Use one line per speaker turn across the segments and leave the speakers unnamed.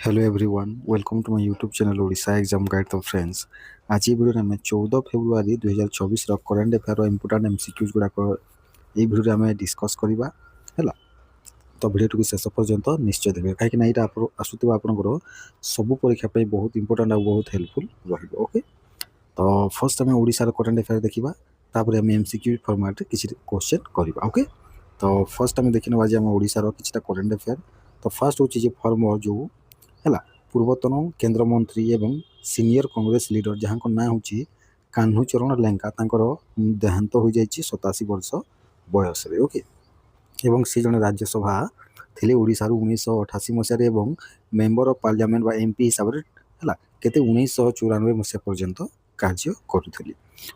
Hello everyone welcome to my YouTube channel Odisha exam guide तो friends आज ये video में 14 February 2024 current affair important MCQs गुड़ाक ये वीडियो में डिस्कस करवा है तो भिडियो शेष पर्यंत निश्चय देवे कहीं यहाँ आसुवा आपंकर सब परीक्षा बहुत इंपोर्टेंट और बहुत हेल्पफुल रोके। तो फर्स्ट आम ओडिशार करेन्ट अफेयर देखा तापर आम एमसीक्यू फॉर्मेट किसी क्वेश्चन करवा ओके। तो फर्स्ट आम देखने आज आम ओडिशार किसी करेन्ट अफेयर। तो फास्ट हूँ फॉर्मर जो है पूर्वतन केन्द्रमंत्री एवं सीनियर कांग्रेस लीडर जहाँ ना हूँ कान्हूचरण लेंका देहांत हो जाए 87 वर्ष बयस ओके। एवं सी जड़े राज्यसभा थे ओडिशा 1988 मसीह और मेंबर ऑफ पार्लियामेंट बा एमपी हिसाब से केते 1994 मसीहा पर्यंत कार्य करुले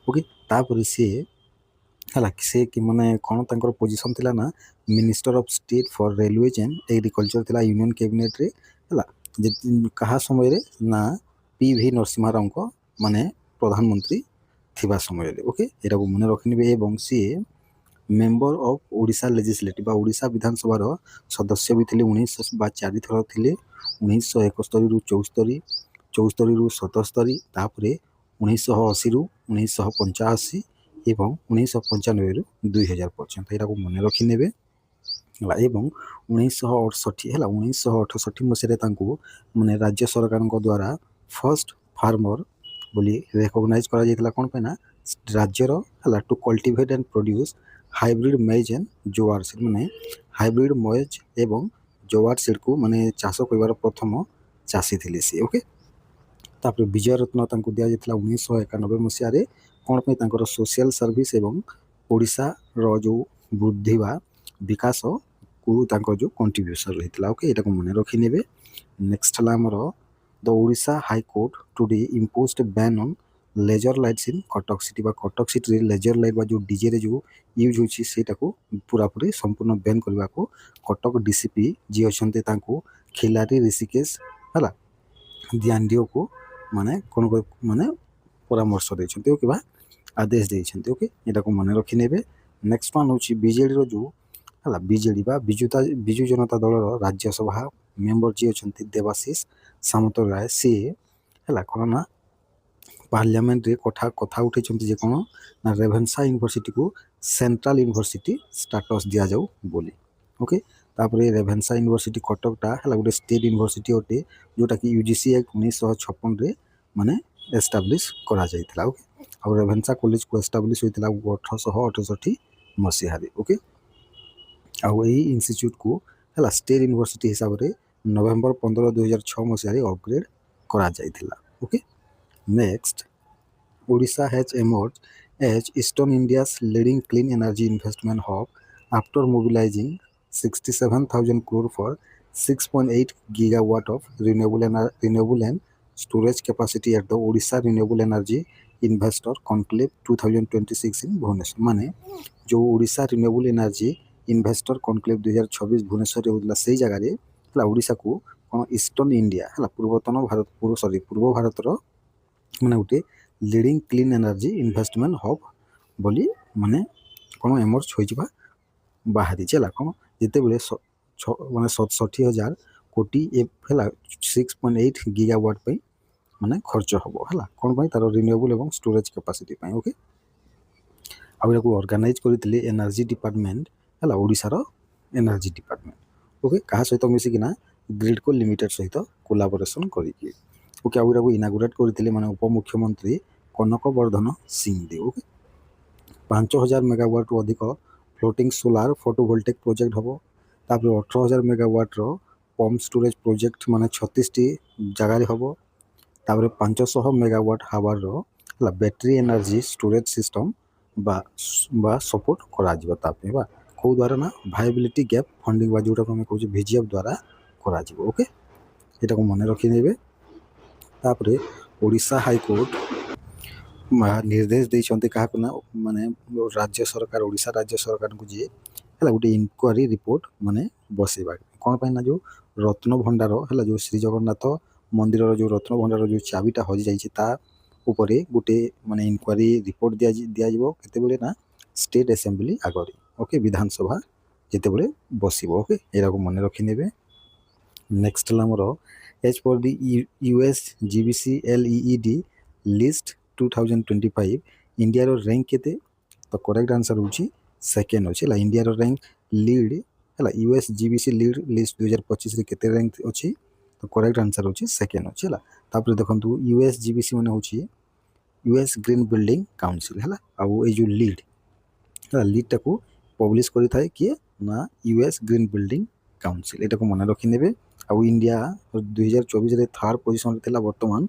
ओके। तापर सी है से कि माने कौन तांकर पोजीशन थिला ना minister of state for railways and agriculture थिला यूनियन कैबिनेट रे है कहा समय रे ना पीवी नरसिम्हा राव को माने प्रधानमंत्री थिबा समय रे ओके। एटा को मन रखिनिबे एवं सी member of Odisha legislative Odisha विधानसभा सदस्य भी थे 19 थर थे 1971 रु 74 74 रु 77 तापर 1980 रु 1985 एवं 1995 रु 2000 पर्यंत यहाँ मन रखिने एवं 1968 है 1968 मसीह माने राज्य सरकार द्वारा फर्स्ट फार्मर बोली रेकग्नाइज करा कौन पे ना राज्यर है to cultivate and produce hybrid maize and jowar seed माने हाइब्रिड मेज एवं जोआर सीड को माने चाष कर प्रथम चाषी थे सी ओके। तापर विजय रत्न दि जाता 1991 मसीह कौन पे सोशल सर्विस एवं ओडिशा रो जो वृद्धि बा विकास को जो कंट्रीब्यूशन रही ओके। यहाँ मन रखिने next the Odisha high court today imposed ban on laser lights in Cuttack city Cuttack city laser light बा जो डीजे रे जो यूज होता पूरा पूरी संपूर्ण बैन करने को कटक डीसीपी जी अच्छा खिलाड़ी ऋषिकेश है ध्यान को माने कौन माने परामर्श देते ओके बा आदेश देते ओके। यहाँ को मन रखिने नेक्स्ट वन हूँ बीजेडी जो है बीजेडी बा विजु जनता दल राज्यसभा मेंबर जी अच्छा देवाशीष सामंत राय सी है कौन ना पार्लियामेंट रे कथा उठे कौन ना रेभेन्सा यूनिवर्सिटी को सेंट्रल यूनिवर्सिटी स्टेटस दि जाऊ बोली ओके। तापर रेभेन्सा यूनिवर्सिटी कटकटा है गोटे स्टेट यूनिवर्सिटी अटे जोटा कि यूजीसी एक्ट 1956 माने एस्टाब्लीश करा जाइथिला ओके। और रेभेन्सा कॉलेज को एस्टाब्लीश होइथिला 1868 मसीह ओके। आउ यही इंस्टीट्यूट को है स्टेट यूनिवर्सिटी हिसाब से नवेम्बर 15 2006 मसीह अपग्रेड करा जाइथिला okay. Next Odisha has emerged as Eastern India's leading clean energy investment hub after mobilizing 67,000 crore for 6.8 gigawatt of renewable and storage capacity at the Odisha Renewable Energy Investor Conclave 2026 in Bhubaneswar माने जो Odisha renewable energy investor conclave 2026 Bhubaneswar होता से जगह ओडिशा को कौन eastern India है पूर्वतन भारत पूर्व भारत माने गोटे leading clean energy investment hub बोली माने कौन एमर्ज हो बाहरी है कौन जिते बड़े माने 67,000 कोटी है 6.8 गीगावाट पे माने खर्च हम है कौन पाई तार रिन्यूएबल और स्टोरेज कैपेसिटी ओके। आउ ऑर्गेनाइज करते एनर्जी डिपार्टमेंट है ओडिशार एनर्जी डिपार्टमेंट ओके क्या सहित मिसिकिना ग्रिडको लिमिटेड सहित कोलाबोरेशन करके ओके। आउ इनागुरेट करते माने उपमुख्यमंत्री कनक वर्धन सिंहदेव ओके। 5,000 मेगावाट रु अधिक फ्लोटिंग सोलार फोटोवोल्टेक प्रोजेक्ट हम तापर 18,000 मेगावाट पंप स्टोरेज प्रोजेक्ट माने 36 टी जगार हम तापर 500 मेगावाट हावर बैटेरी एनर्जी स्टोरेज सिस्टम बा सपोर्ट करा बा कौ द्वारा ना भाइबिलिटी गैप फंडिंग बा जोटा आम कहे VGF द्वारा करा ओके। यहाँ को मन रखिने तापर ओडिशा हाईकोर्ट निर्देश देते क्या ना माने राज्य सरकार ओडिशा राज्य सरकार को जी है गोटे इनक्वारी रिपोर्ट माने बसैबा कौन पाई ना जो रत्न भंडार है जो श्री जगन्नाथ मंदिर जो रत्न भंडार जो चाबीटा हजि जाइए उपरे गोटे माने इनक्वारी रिपोर्ट दिया केते ना स्टेट असेंबली आगे ओके विधानसभा जिते बड़े बस ओके। यहाँ को मन रखिने नेक्स्ट आमर As per the US GBC LEED list 2025 Indiaର rank କେତେ? ତ କରେକ୍ଟ ଆନ୍ସର ହେଉଛି ସେକେଣ୍ଡ ଅଛି ହେଲା। ଇଣ୍ଡିଆର rank ଲିଡ୍ ହେଲା US GBC ଲିଡ୍ ଲିଷ୍ଟ 2025ରେ କେତେ rank ଅଛି? ତ କରେକ୍ଟ ଆନ୍ସର ହେଉଛି ସେକେଣ୍ଡ ଅଛି ହେଲା। ତାପରେ ଦେଖନ୍ତୁ US GBC ମାନେ ହେଉଛି US ଗ୍ରୀନ୍ ବିଲ୍ଡିଂ କାଉନସିଲ୍ ହେଲା। ଆଉ ଏଇ ଯେଉଁ ଲିଡ୍ ହେଲା ଲିଡ୍ଟାକୁ ପବ୍ଲିଶ କରିଥାଏ କିଏ? ନା US ଗ୍ରୀନ୍ ବିଲ୍ଡିଂ କାଉନସିଲ୍। ଏଟାକୁ ମନେ ରଖିନେବେ। ଆଉ ଇଣ୍ଡିଆ 2024ରେ ଥାର୍ଡ଼ ପୋଜିସନ୍ରେ ଥିଲା, ବର୍ତ୍ତମାନ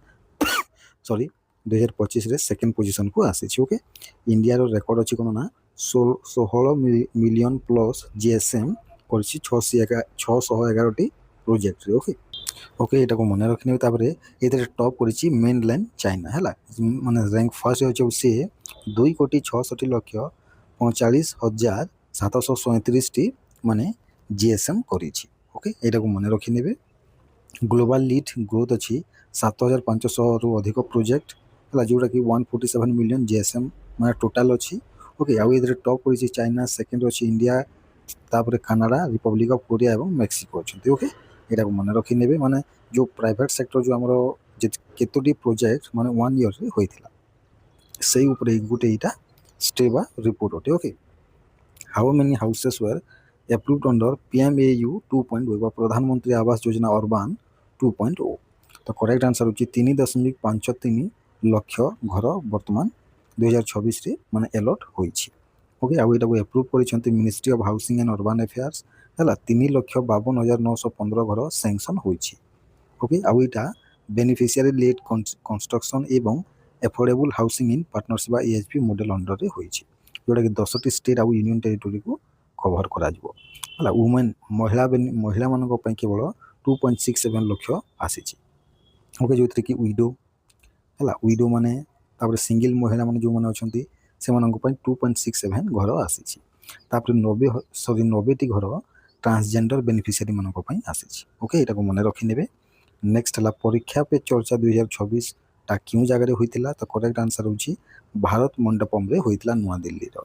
2025ରେ ସେକେଣ୍ଡ ପୋଜିସନ୍କୁ ଆସିଛି। ଓକେ, ଇଣ୍ଡିଆର ରେକର୍ଡ଼ ଅଛି କ'ଣ ନା 16 ମିଲିୟନ୍ ପ୍ଲସ୍ GSM କରିଛି 611ଟି ପ୍ରୋଜେକ୍ଟରେ। ଓକେ, ଏଟାକୁ ମନେ ରଖିନେବେ। ତାପରେ ଏଥିରେ ଟପ୍ କରିଛି ମେନଲ୍ୟାଣ୍ଡ ଚାଇନା ହେଲା। ମାନେ ର୍ୟାଙ୍କ ଫାର୍ଷ୍ଟ ହେଉଛି ସେ 2,46,49,737ଟି ମାନେ GSM କରିଛି। ଓକେ, ଏଇଟାକୁ ମନେ ରଖିନେବେ। ଗ୍ଲୋବାଲ୍ ଲିଡ୍ ଗ୍ରୋଥ୍ ଅଛି 7,500ରୁ ଅଧିକ ପ୍ରୋଜେକ୍ଟ ହେଲା, ଯେଉଁଟାକି 147 ମିଲିୟନ୍ GSM ମାନେ ଟୋଟାଲ୍ ଅଛି। ଓକେ, ଆଉ ଏଥିରେ ଟପ୍ କରିଛି ଚାଇନା, ସେକେଣ୍ଡ ଅଛି ଇଣ୍ଡିଆ, ତାପରେ କାନାଡ଼ା, ରିପବ୍ଲିକ୍ ଅଫ୍ କୋରିଆ ଏବଂ ମେକ୍ସିକୋ ଅଛନ୍ତି। ଓକେ, ଏଇଟାକୁ ମନେ ରଖିନେବେ। ମାନେ ଯେଉଁ ପ୍ରାଇଭେଟ୍ ସେକ୍ଟର ଯେଉଁ ଆମର କେତୋଟି ପ୍ରୋଜେକ୍ଟ ମାନେ 1 ଇୟର୍ରେ ହୋଇଥିଲା, ସେଇ ଉପରେ ଗୋଟେ ଏଇଟା ଷ୍ଟେ ବା ରିପୋର୍ଟ ଅଟେ। Okay, how many houses were approved under PMAU 2.0 ବା ପ୍ରଧାନମନ୍ତ୍ରୀ ଆବାସ ଯୋଜନା ଅର୍ବାନ୍ 2.0। ତ କରେକ୍ଟ ଆନ୍ସର ହେଉଛି 3.53 ଲକ୍ଷ ଘର ବର୍ତ୍ତମାନ 2026ରେ ମାନେ ଏଲଟ୍ ହୋଇଛି। ଓକେ, ଆଉ ଏଇଟାକୁ ଏପ୍ରୁଭ୍ କରିଛନ୍ତି ministry of housing and urban affairs ହେଲା। 3,52,915 ଘର ସ୍ୟାଙ୍କସନ୍ ହୋଇଛି। ଓକେ, ଆଉ ଏଇଟା ବେନିଫିସିଆରୀ ଲେଡ୍ କନଷ୍ଟ୍ରକ୍ସନ୍ ଏବଂ ଏଫୋର୍ଡେବୁଲ୍ ହାଉସିଂ ଇନ୍ ପାର୍ଟନରସିପ୍ ବା EHP ମଡେଲ୍ ଅଣ୍ଡରରେ ହୋଇଛି, ଯେଉଁଟାକି 10ଟି ଷ୍ଟେଟ୍ ଆଉ ୟୁନିୟନ୍ ଟେରିଟୋରିକୁ କଭର କରାଯିବ ହେଲା। ମହିଳାମାନଙ୍କ ପାଇଁ କେବଳ 2.67 ଲକ୍ଷ ଆସିଛି। ଓକେ, ଯେଉଁଥିରେ କି ୱିଡୋ ହେଲା, ୱିଡୋ ମାନେ ତାପରେ ସିଙ୍ଗଲ ମହିଳାମାନେ ଯେଉଁମାନେ ଅଛନ୍ତି ସେମାନଙ୍କ ପାଇଁ 2.67 ଘର ଆସିଛି। ତାପରେ 90ଟି ଘର ଟ୍ରାନ୍ସଜେଣ୍ଡର ବେନିଫିସିଆରୀମାନଙ୍କ ପାଇଁ ଆସିଛି। ଓକେ, ଏଇଟାକୁ ମନେ ରଖିନେବେ। ନେକ୍ସଟ ହେଲା ପରୀକ୍ଷା ପେ ଚର୍ଚ୍ଚା 2026ଟା କେଉଁ ଜାଗାରେ ହୋଇଥିଲା? ତ କରେକ୍ଟ ଆନ୍ସର ହେଉଛି ଭାରତ ମଣ୍ଡପମରେ ହୋଇଥିଲା, ନୂଆଦିଲ୍ଲୀର।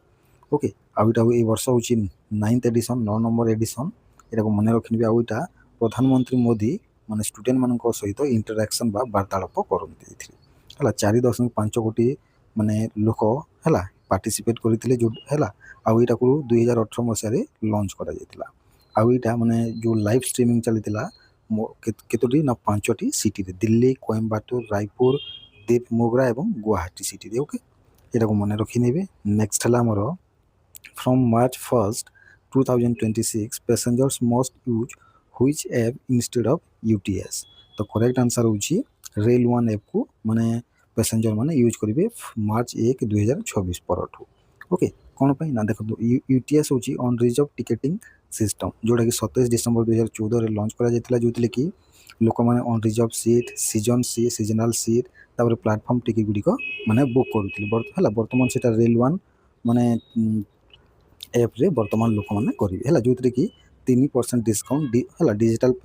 ଓକେ, ଆଉ ଏଇଟା ଏଇ ବର୍ଷ ହେଉଛି 9th ଏଡ଼ିସନ୍, 9 ନମ୍ବର ଏଡ଼ିସନ୍। ଏଟାକୁ ମନେ ରଖିନେବେ। ଆଉ ଏଇଟା ପ୍ରଧାନମନ୍ତ୍ରୀ ମୋଦି ମାନେ ଷ୍ଟୁଡେଣ୍ଟମାନଙ୍କ ସହିତ ଇଣ୍ଟରାକ୍ସନ୍ ବା ବାର୍ତ୍ତାଳାପ କରନ୍ତି ଏଥିରେ ହେଲା। 4.5 କୋଟି ମାନେ ଲୋକ ହେଲା ପାର୍ଟିସିପେଟ୍ କରିଥିଲେ ଯେଉଁ ହେଲା। ଆଉ ଏଇଟାକୁ 2018 ମସିହାରେ ଲଞ୍ଚ କରାଯାଇଥିଲା। ଆଉ ଏଇଟା ମାନେ ଯେଉଁ ଲାଇଭ୍ ଷ୍ଟ୍ରିମିଂ ଚାଲିଥିଲା କେତୋଟି ନା 5ଟି ସିଟିରେ, ଦିଲ୍ଲୀ, କୋଏମ୍ବାଟୁର, ରାୟପୁର, ଦୀପମୋଗରା ଏବଂ ଗୁଆହାଟୀ ସିଟିରେ। ଓକେ, ଏଟାକୁ ମନେ ରଖିନେବେ। ନେକ୍ସଟ ହେଲା ଆମର from March 1st 2026 passengers must use which app instead of UTS? ତ କରେକ୍ଟ ଆନ୍ସର ହେଉଛି ରେଲ୍ ୱାନ୍ ଆପ୍କୁ ମାନେ ପାସେଞ୍ଜର ମାନେ ୟୁଜ୍ କରିବେ ମାର୍ଚ୍ଚ 1, 2026 ପରଠୁ। ଓକେ, କ'ଣ ପାଇଁ ନା ଦେଖନ୍ତୁ UTS ହେଉଛି ଅନ୍ ରିଜର୍ଭ ଟିକେଟିଂ ସିଷ୍ଟମ୍, ଯେଉଁଟାକି 27 ଡିସେମ୍ବର 2014ରେ ଲଞ୍ଚ କରାଯାଇଥିଲା, ଯେଉଁଥିରେ କି ଲୋକମାନେ on reserve seat, seasonal seat, ତାପରେ ପ୍ଲାଟଫର୍ମ ଟିକେଟ୍ ଗୁଡ଼ିକ ମାନେ ବୁକ୍ କରୁଥିଲେ ହେଲା। ବର୍ତ୍ତମାନ ସେଇଟା ରେଲ୍ ୱାନ୍ ମାନେ ଆପ୍ରେ ବର୍ତ୍ତମାନ ଲୋକମାନେ କରିବେ ହେଲା, ଯେଉଁଥିରେ କି 3% ଡିସକାଉଣ୍ଟ ହେଲା ଡିଜିଟାଲ୍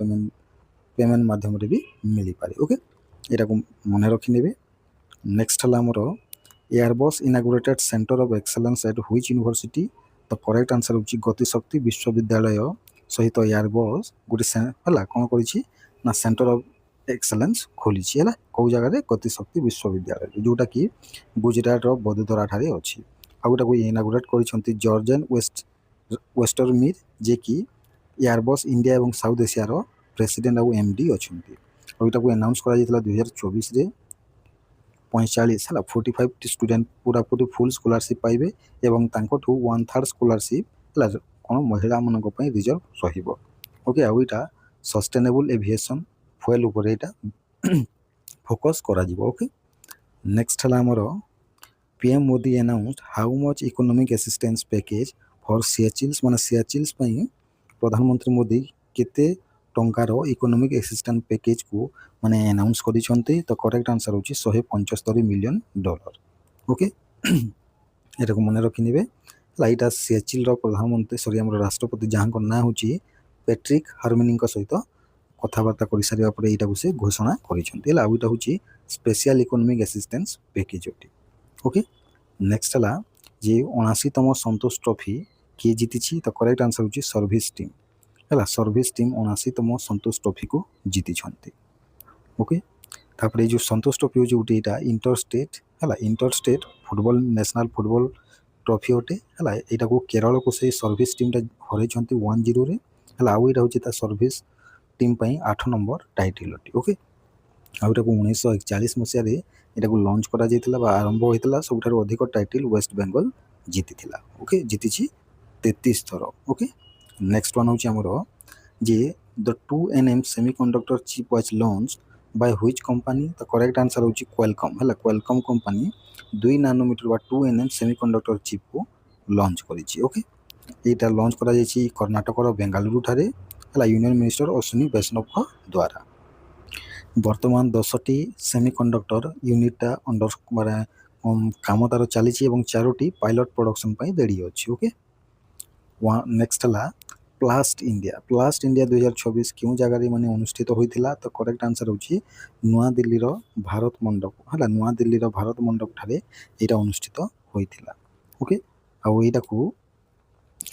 ପେମେଣ୍ଟ ମାଧ୍ୟମରେ ବି ମିଳିପାରେ। ଓକେ, ଏଟାକୁ ମନେ ରଖିନେବେ। ନେକ୍ସଟ ହେଲା ଆମର Airbus inaugurated centre of excellence at which university? ତ କରେକ୍ଟ ଆନ୍ସର ହେଉଛି ଗତିଶକ୍ତି ବିଶ୍ୱବିଦ୍ୟାଳୟ ସହିତ ଏୟାରବସ୍ ଗୋଟେ ହେଲା କ'ଣ କରିଛି ନା ସେଣ୍ଟର ଅଫ୍ ଏକ୍ସେଲେନ୍ସ ଖୋଲିଛି ହେଲା। କେଉଁ ଜାଗାରେ? ଗତିଶକ୍ତି ବିଶ୍ୱବିଦ୍ୟାଳୟ, ଯେଉଁଟାକି ଗୁଜରାଟର ବଦୋଦରାଠାରେ ଅଛି। ଆଉ ଏଟାକୁ ଇନାଗୁରେଟ୍ କରିଛନ୍ତି ଜର୍ଜେନ୍ ୱେଷ୍ଟରମିର୍, ଯିଏକି ଏୟାରବସ୍ ଇଣ୍ଡିଆ ଏବଂ ସାଉଥ୍ ଏସିଆର ପ୍ରେସିଡେଣ୍ଟ ଆଉ MD ଅଛନ୍ତି। ଆଉ ଏଟାକୁ ଆନାଉନ୍ସ କରାଯାଇଥିଲା 2024ରେ। 45 ହେଲା 45ଟି ଷ୍ଟୁଡେଣ୍ଟ ପୁରାପୁରି ଫୁଲ୍ ସ୍କଲାରସିପ୍ ପାଇବେ ଏବଂ ତାଙ୍କଠୁ 1/3 ସ୍କଲାରସିପ୍ ହେଲା କ'ଣ ମହିଳାମାନଙ୍କ ପାଇଁ ରିଜର୍ଭ ରହିବ। ଓକେ, ଆଉ ଏଇଟା ସଷ୍ଟେନେବୁଲ୍ ଏଭିଏସନ୍ ଫୁଏଲ୍ ଉପରେ ଏଇଟା ଫୋକସ୍ କରାଯିବ। ଓକେ, ନେକ୍ସଟ ହେଲା ଆମର PM Modi announced how much economic assistance package for Seychelles? ମାନେ ସିଆଚିଲ୍ସ ପାଇଁ ପ୍ରଧାନମନ୍ତ୍ରୀ ମୋଦି କେତେ ଟଙ୍କାର ଇକୋନୋମିକ୍ ଆସିଷ୍ଟାନ୍ସ ପ୍ୟାକେଜକୁ ମାନେ ଆନାଉନ୍ସ କରିଛନ୍ତି? ତ କରେକ୍ଟ ଆନ୍ସର ହେଉଛି $175 ମିଲିୟନ। ଓକେ, ଏଟାକୁ ମନେ ରଖିନେବେ ହେଲା। ଏଇଟା ସିଆଚିଲ୍ର ପ୍ରଧାନମନ୍ତ୍ରୀ ଆମର ରାଷ୍ଟ୍ରପତି ଯାହାଙ୍କ ନାଁ ହେଉଛି ପ୍ୟାଟ୍ରିକ୍ ହାର୍ମିନିଙ୍କ ସହିତ କଥାବାର୍ତ୍ତା କରିସାରିବା ପରେ ଏଇଟାକୁ ସେ ଘୋଷଣା କରିଛନ୍ତି ହେଲା। ଆଉ ଏଇଟା ହେଉଛି ସ୍ପେଶିଆଲ୍ ଇକୋନୋମିକ୍ ଆସିଷ୍ଟାନ୍ସ ପ୍ୟାକେଜ୍ ଅଟେ। ଓକେ, ନେକ୍ସଟ ହେଲା ଯେ 79ତମ ସନ୍ତୋଷ ଟ୍ରଫି କିଏ ଜିତିଛି? ତ କରେକ୍ଟ ଆନ୍ସର ହେଉଛି ସର୍ଭିସ୍ ଟିମ୍ ହେଲା। ସର୍ଭିସ୍ ଟିମ୍ 79ତମ ସନ୍ତୋଷ ଟ୍ରଫିକୁ ଜିତିଛନ୍ତି। ओके तापर जो संतोष ट्रॉफी हूँ गोटे यहाँ इंटरस्टेट है interstate football national football trophy अटे है यहाँ को केरल को से सर्विस टीमटा हर 1-0 है आउ यहाँ हूँ सर्विस टीम 8 नंबर टाइटल अटे ओके आउ को 1941 मसीह यहाँ लंच कर आरंभ होता सब अधिक टाइटल वेस्ट बेंगल जीति ओके जीति 33 थर ओके नेक्स्ट वन हूँ जे the 2nm semiconductor chip was launch by which company the correct answer हूँ क्वालकॉम है क्वालकॉम कंपनी 2 नानोमीटर बा 2nm सेमीकंडक्टर चिप को लॉन्च करी ओके यहाँ लॉन्च कर कर्णाटक बेंगालुरु ठारे है यूनियन मिनिस्टर अश्विनी वैष्णव द्वारा वर्तमान 10टी सेमीकंडक्टर यूनिटा अंडर माने काम तार चली 4टी पायलट प्रोडक्शन रेडी अच्छी ओके नेक्स्ट है प्लास्ट इंडिया 2024 क्यों जगार माने अनुष्ठित होता तो करेक्ट आंसर हूँ नुआ दिल्ली भारत मंडप है नुआ दिल्ली भारत मंडप ठारे यहाँ अनुष्ठित होता ओके आउ यहाँ को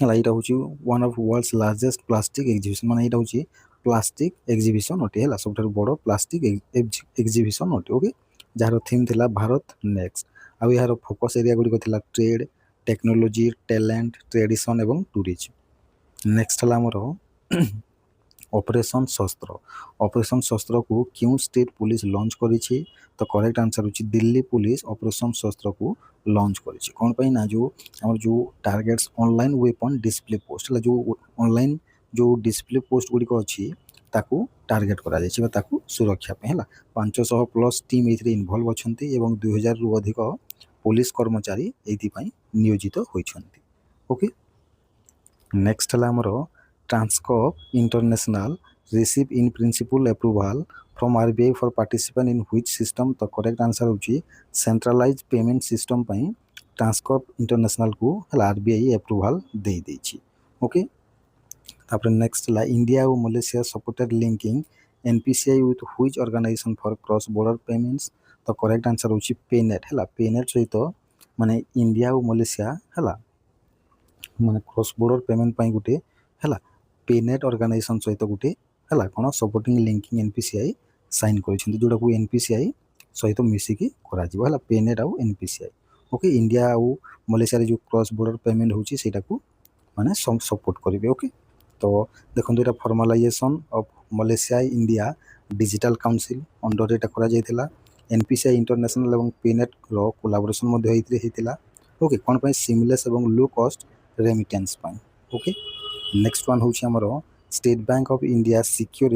यहाँ हूँ one of world's largest plastic exhibition माने यहाँ हूँ प्लास्टिक एग्जिबिशन अटे है सब बड़ प्लास्टिक एग्जिबिशन अटे ओके जार थीम थिला भारत नेक्स्ट आउ यार फोकस एरिया गुड़िक ट्रेड टेक्नोलोजी टैलेंट ट्रेडिशन एवं टूरिज्म नेक्स्ट है आमर ऑपरेशन शस्त्र को क्यों स्टेट पुलिस लॉन्च करी तो करेक्ट आंसर हूँ दिल्ली पुलिस ऑपरेशन शस्त्र को लॉन्च करी कौन पाई ना जो आम जो targets online weapon display post है जो ऑनलाइन जो डिस्प्ले पोस्ट गुड़िक अच्छी ताकू टार्गेट करा सुरक्षा है 500+ टीम ये इनवॉल्व अच्छा 2000 रु अधिक पुलिस कर्मचारी ये नियोजित होती ओके नेक्स्ट है आमर Transcorp international receive in principle approval from RBI for participant in which system तो करेक्ट आंसर हूँ centralise payment system Transcorp international को आरबीआई अप्रूवल दे देछि ओके तापर नेक्स्ट है इंडिया और Malaysia supported linking NPCI with which organisation for cross border payments तो correct answer हूँ पेनेट है पेनेट सहित माने इंडिया और मलेशिया है माने क्रॉस बॉर्डर पेमेंट गोटे है पेनेट ऑर्गेनाइजेशन सहित गोटे है कौन सपोर्टिंग लिंकिंग एनपीसीआई साइन कर जोटा को एनपीसीआई सहित मिसिकी है पेनेट आउ एनपीसीआई ओके इंडिया आउ मलेशिया जो क्रॉस बॉर्डर पेमेंट होची सेटा को माने सपोर्ट करेंगे ओके तो देखो यहाँ formalisation of Malaysia India digital council under यहाँ करा एनपीसीआई इंटरनेशनल और पेनेट रो कोलाबोरेशन होता ओके कौन पाई सीमलेस और low cost remittance okay next one हूँ आमर state bank of India secure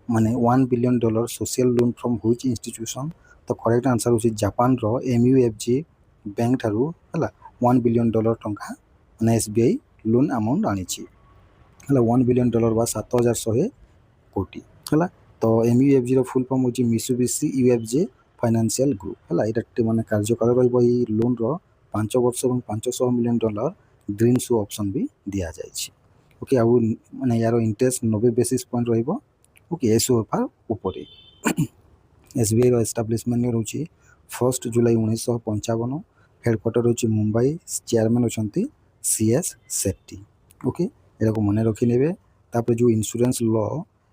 माने $1 billion social loan from which institution तो करेक्ट आंसर हूँ जापान रो MUFG बैंक ठारू है $1 बिलियन टंका माने SBI लोन अमाउंट आनी है $1 बिलियन बा 7100 कोटी है तो MUFG फुल फॉर्म हूँ मित्सुबिशी UFJ फाइनेंशियल ग्रुप है यहाँ माने कार्यकाल लोन रो 5 वर्ष और $500 मिलियन ग्रीन शो ऑप्शन भी दि जाए ओके आउ माने यार इंटरेस्ट 90 बेसिस पॉइंट रहिबो ओके एसओएफआर ऊपर एसबीआई रो एस्टाब्लिशमेंट रोची 1 जुलाई 1955 हेडक्वार्टर रोची मुंबई चेयरमैन अच्छा CS सेट्टी ओके यहाँ को मन रखी ने जो इंश्योरेंस लॉ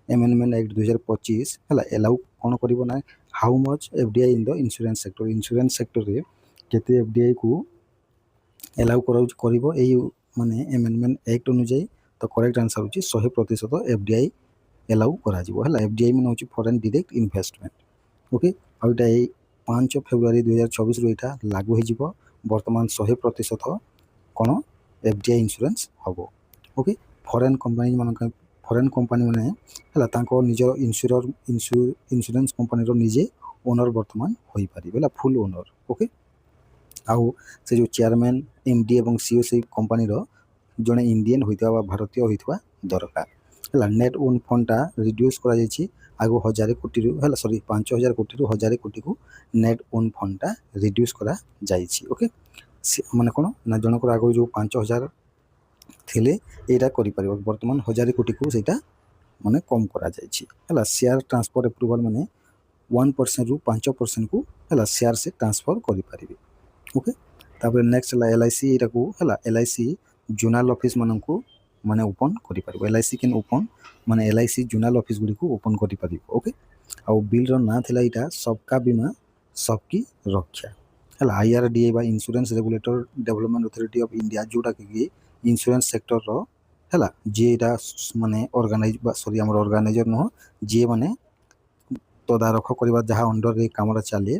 एमेंडमेंट एक्ट 2025 है एलाउ कौन कर how much FDI in the insurance sector रे केते एफडीआई को एलाउ कर माने एमेंडमेंट एक्ट अनुଯାयी तो करेक्ट आंसर हूँ 100% एफडीआई एलाउ करा एफडीआई मान हूँ फॉरेन डायरेक्ट इन्वेस्टमेंट ओके आउ 5 फेब्रुआरी 2024 रु यहाँ लागू हो बर्तमान 100% कौन एफडीआई इंश्योरेंस हम ओके फॉरेन कंपनी मैंने है निजर इंश्योरेंस कंपनी निजे ओनर बर्तमान हो पारे फुल ओनर ओके आउ से जो चेयरमैन MD और CEO से कंपनी जड़े इंडियन होता भारतीय होता दरकार है नेट ओन फंडटा रिड्यूस कर आगो 1000 कोटी है सॉरी 5000 कोटी 1000 कोटी को नेट ओन फंडटा रिड्यूस करा जाइछि ओके माने कौन ना जनकर आगो जो 5000 थिले एटा करि परिबो वर्तमान 1000 कोटी को सेटा माने कम करा जाइछि है शेयर ट्रांसफर अप्रूवल माने 1% रु 5% को है शेयर से ट्रांसफर करि परिबे ओके तापर नेक्स्ट है LIC यहाँ को है LIC जोनाल ऑफिस मान को माने ओपन कर LIC कैन ओपन माने LIC जोनाल ऑफिस गुड़ी को ओपन कर ओके ଆଉ ବିଲ୍ର ନାଁ ଥିଲା ଏଇଟା ସବକା ବୀମା ସବକି ରକ୍ଷା ହେଲା। IRDA ବା insurance regulator development authority of India, ଯେଉଁଟାକି ଇନ୍ସୁରାନ୍ସ ସେକ୍ଟରର ହେଲା, ଯିଏ ଏଇଟା ମାନେ ଅର୍ଗାନାଇଜ ବା ସରି ଆମର ଅର୍ଗାନାଇଜର ନୁହଁ, ଯିଏ ମାନେ ତଦାରଖ କରିବା ଯାହା ଅଣ୍ଡରରେ କାମଟା ଚାଲେ,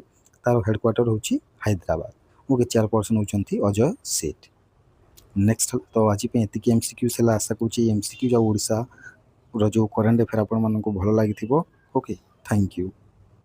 ତାର ହେଡ଼କ୍ୱାର୍ଟର ହେଉଛି ହାଇଦ୍ରାବାଦ। ଓକେ, ଚେୟାରପର୍ସନ ହେଉଛନ୍ତି ଅଜୟ ସେଠ। ନେକ୍ସଟ ତ ଆଜି ପାଇଁ ଏତିକି MCQs ହେଲା। ଆଶା କରୁଛି MCQs ଆଉ ଓଡ଼ିଶାର ଯେଉଁ କରେଣ୍ଟ ଆଫେୟାର ଆପଣମାନଙ୍କୁ ଭଲ ଲାଗିଥିବ। Okay, thank you.